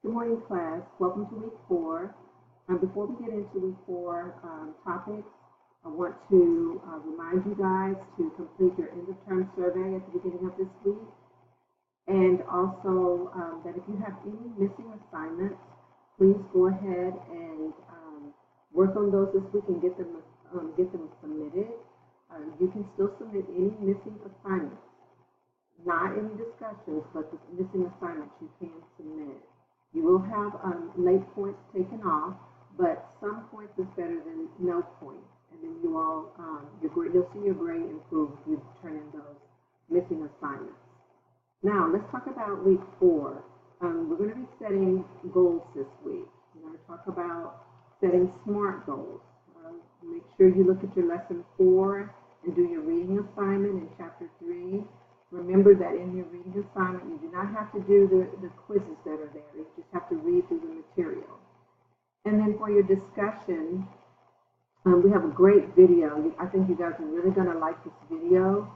Good morning, class. Welcome to week 4. Before we get into week 4 topics, I want to remind you guys to complete your end of term survey at the beginning of this week. And also that if you have any missing assignments, please go ahead and work on those this week and get them submitted. You can still submit any missing assignments, not any discussions, but the missing assignments you can submit. You will have late points taken off, but some points is better than no points. And then you'll see your grade improve if you turn in those missing assignments. Now, let's talk about week 4. We're going to be setting goals this week. We're going to talk about setting SMART goals. Make sure you look at your lesson 4 and do your reading assignment in chapter 3. Remember that in your reading assignment, you do not have to do the quizzes that are there. You just have to read through the material. And then for your discussion, we have a great video. I think you guys are really going to like this video.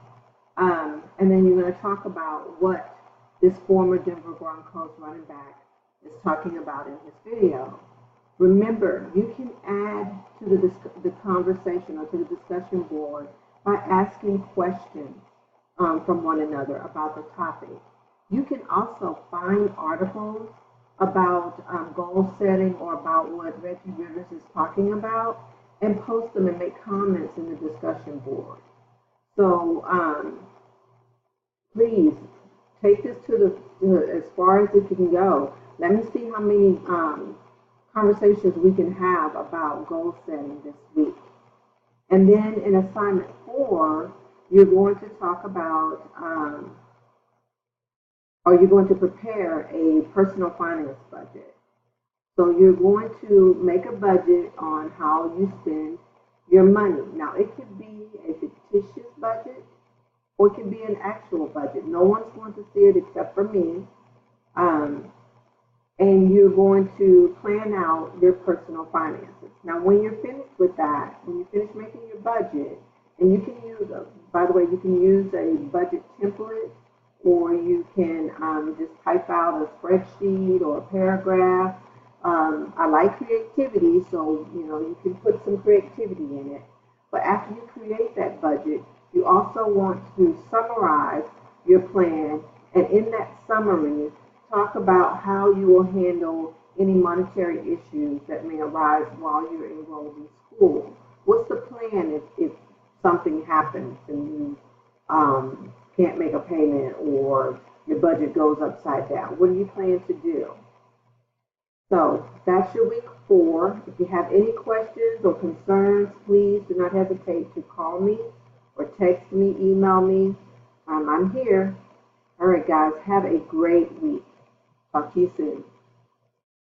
And then you're going to talk about what this former Denver Broncos running back is talking about in his video. Remember, you can add to the conversation or to the discussion board by asking questions from one another about the topic. You can also find articles about goal setting or about what Reggie Rivers is talking about and post them and make comments in the discussion board. So please take this to as far as it can go. Let me see how many conversations we can have about goal setting this week. And then in assignment 4, you're going to talk about, or you're going to prepare a personal finance budget. So you're going to make a budget on how you spend your money. Now, it could be a fictitious budget or it could be an actual budget. No one's going to see it except for me. And you're going to plan out your personal finances. Now, when you're finished with that, when you finish making your budget, and you can use, by the way, you can use a budget template, or you can just type out a spreadsheet or a paragraph. I like creativity, so you can put some creativity in it. But after you create that budget, you also want to summarize your plan, and in that summary, talk about how you will handle any monetary issues that may arise while you're enrolled in school. What's the plan if something happens and you can't make a payment or your budget goes upside down? What do you plan to do? So that's your week 4. If you have any questions or concerns, please do not hesitate to call me or text me, email me. I'm here. All right, guys, have a great week. Talk to you soon.